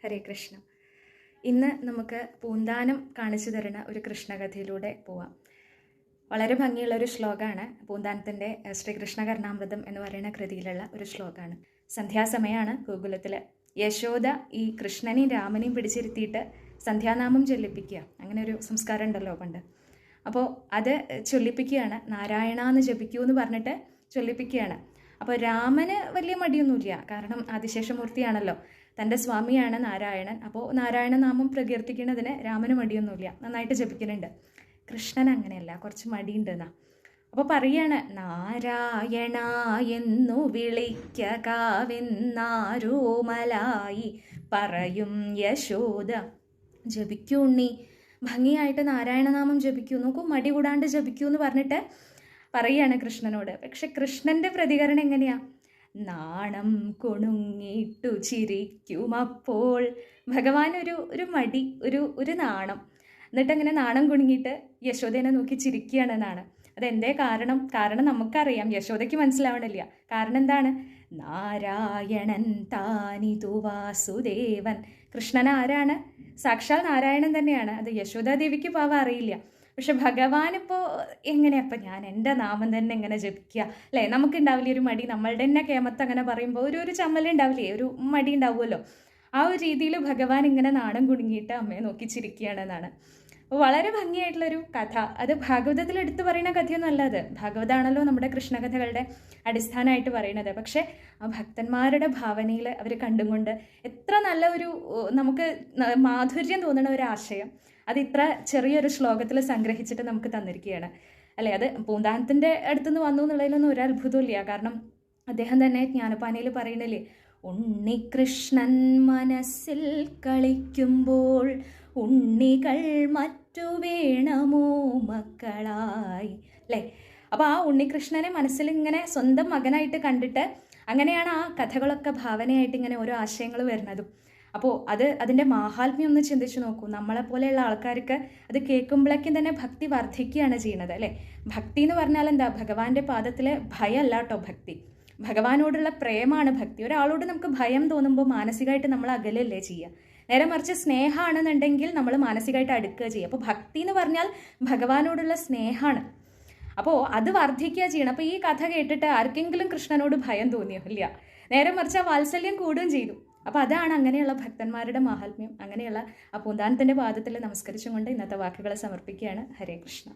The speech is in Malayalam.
ഹരേ കൃഷ്ണ. ഇന്ന് നമുക്ക് പൂന്താനം കാണിച്ചു തരുന്ന ഒരു കൃഷ്ണകഥയിലൂടെ പോവാം. വളരെ ഭംഗിയുള്ളൊരു ശ്ലോകമാണ്. പൂന്താനത്തിൻ്റെ ശ്രീകൃഷ്ണ കർണാമൃതം എന്ന് പറയുന്ന കൃതിയിലുള്ള ഒരു ശ്ലോകമാണ്. സന്ധ്യാസമയമാണ്. ഗോകുലത്തിൽ യശോദ ഈ കൃഷ്ണനെയും രാമനെയും പിടിച്ചിരുത്തിയിട്ട് സന്ധ്യാനാമം ചൊല്ലിപ്പിക്കുക. അങ്ങനെ ഒരു സംസ്കാരം ഉണ്ടല്ലോ പണ്ട്. അപ്പോൾ അത് ചൊല്ലിപ്പിക്കുകയാണ്. നാരായണ എന്ന് ജപിക്കൂ എന്ന് പറഞ്ഞിട്ട് ചൊല്ലിപ്പിക്കുകയാണ്. അപ്പോൾ രാമന് വലിയ മടിയൊന്നുമില്ല, കാരണം ആദിശേഷമൂർത്തിയാണല്ലോ, തൻ്റെ സ്വാമിയാണ് നാരായണൻ. അപ്പോൾ നാരായണ നാമം പ്രകീർത്തിക്കുന്നതിന് രാമന് മടിയൊന്നുമില്ല, നന്നായിട്ട് ജപിക്കുന്നുണ്ട്. കൃഷ്ണൻ അങ്ങനെയല്ല, കുറച്ച് മടിയുണ്ടെന്നാ. അപ്പോൾ പറയാണ്, നാരായണ എന്നു വിളിക്കാവെന്നാരോമലായി പറയും യശോദ. ജപിക്കൂ ഉണ്ണി, ഭംഗിയായിട്ട് നാരായണനാമം ജപിക്കൂ, നോക്കൂ മടി കൂടാണ്ട് ജപിക്കൂ എന്ന് പറഞ്ഞിട്ട് പറയുകയാണ് കൃഷ്ണനോട്. പക്ഷെ കൃഷ്ണൻ്റെ പ്രതികരണം എങ്ങനെയാ? നാണം കൊണുങ്ങിട്ടു ചിരിക്കുമപ്പോൾ. ഭഗവാൻ ഒരു മടി, ഒരു നാണം. എന്നിട്ട് അങ്ങനെ നാണം കുണുങ്ങിയിട്ട് യശോദേനെ നോക്കി ചിരിക്കുകയാണെന്നാണ്. അതെന്തേ കാരണം നമുക്കറിയാം, യശോദയ്ക്ക് മനസ്സിലാവണില്ല. കാരണം എന്താണ്? നാരായണൻ താനിതു വാസുദേവൻ. കൃഷ്ണൻ ആരാണ്? സാക്ഷാൽ നാരായണൻ തന്നെയാണ്. അത് യശോദാദേവിക്ക് പാവം അറിയില്ല. പക്ഷെ ഭഗവാൻ ഇപ്പോൾ എങ്ങനെയപ്പം ഞാൻ എൻ്റെ നാമം തന്നെ എങ്ങനെ ജപിക്കുക അല്ലേ? നമുക്കുണ്ടാവില്ലേ ഒരു മടി? നമ്മളുടെ തന്നെ കേമത്ത് അങ്ങനെ പറയുമ്പോൾ ഒരു ചമ്മലുണ്ടാവില്ലേ, ഒരു മടി ഉണ്ടാവുമല്ലോ. ആ ഒരു രീതിയിൽ ഭഗവാൻ ഇങ്ങനെ നാണം കുടുങ്ങിയിട്ട് അമ്മയെ നോക്കി ചിരിക്കുകയാണെന്നാണ്. അപ്പോൾ വളരെ ഭംഗിയായിട്ടുള്ളൊരു കഥ. അത് ഭാഗവതത്തിൽ എടുത്തു പറയുന്ന കഥയൊന്നും അല്ല. അത് ഭാഗവതാണല്ലോ നമ്മുടെ കൃഷ്ണകഥകളുടെ അടിസ്ഥാനമായിട്ട് പറയുന്നത്. പക്ഷേ ആ ഭക്തന്മാരുടെ ഭാവനയിൽ അവർ കണ്ടുകൊണ്ട് എത്ര നല്ല ഒരു നമുക്ക് മാധുര്യം തോന്നുന്ന ഒരു ആശയം അത് ഇത്ര ചെറിയൊരു ശ്ലോകത്തിൽ സംഗ്രഹിച്ചിട്ട് നമുക്ക് തന്നിരിക്കുകയാണ് അല്ലേ? അത് പൂന്താനത്തിൻ്റെ അടുത്തുനിന്ന് വന്നു എന്നുള്ളതിലൊന്നും ഒരു അത്ഭുതമില്ല. കാരണം അദ്ദേഹം തന്നെ ജ്ഞാനപാനയിൽ പറയുന്നില്ലേ, ഉണ്ണികൃഷ്ണൻ മനസ്സിൽ കളിക്കുമ്പോൾ ഉണ്ണികൾ മറ്റു വേണമോ മക്കളായി അല്ലേ? അപ്പോൾ ആ ഉണ്ണികൃഷ്ണനെ മനസ്സിൽ ഇങ്ങനെ സ്വന്തം മകനായിട്ട് കണ്ടിട്ട് അങ്ങനെയാണ് ആ കഥകളൊക്കെ ഭാവനയായിട്ട് ഇങ്ങനെ ഓരോ ആശയങ്ങൾ വരുന്നതും. അപ്പോൾ അതിൻ്റെ മാഹാത്മ്യം ഒന്ന് ചിന്തിച്ച് നോക്കൂ. നമ്മളെപ്പോലെയുള്ള ആൾക്കാർക്ക് അത് കേൾക്കുമ്പോഴേക്കും തന്നെ ഭക്തി വർദ്ധിക്കുകയാണ് ചെയ്യുന്നത് അല്ലേ? ഭക്തി എന്ന് പറഞ്ഞാൽ എന്താ? ഭഗവാന്റെ പാദത്തിലെ ഭയമല്ല കേട്ടോ ഭക്തി, ഭഗവാനോടുള്ള പ്രേമാണ് ഭക്തി. ഒരാളോട് നമുക്ക് ഭയം തോന്നുമ്പോൾ മാനസികമായിട്ട് നമ്മൾ അകലല്ലേ ചെയ്യുക. നേരെ മറിച്ച് സ്നേഹമാണെന്നുണ്ടെങ്കിൽ നമ്മൾ മാനസികമായിട്ട് അടുക്കുക ചെയ്യുക. അപ്പോൾ ഭക്തി എന്ന് പറഞ്ഞാൽ ഭഗവാനോടുള്ള സ്നേഹമാണ്. അപ്പോൾ അത് വർദ്ധിക്കുക ചെയ്യണം. അപ്പോൾ ഈ കഥ കേട്ടിട്ട് ആർക്കെങ്കിലും കൃഷ്ണനോട് ഭയം തോന്നിയോ? ഇല്ല. നേരെ മറിച്ച് ആ വാത്സല്യം കൂടുകയും ചെയ്തു. അപ്പോൾ അതാണ് അങ്ങനെയുള്ള ഭക്തന്മാരുടെ മാഹാത്മ്യം. അങ്ങനെയുള്ള ആ പൂന്താനത്തിൻ്റെ പാദത്തിൽ നമസ്കരിച്ചുകൊണ്ട് ഇന്നത്തെ വാക്കുകളെ സമർപ്പിക്കുകയാണ്. ഹരേ കൃഷ്ണ.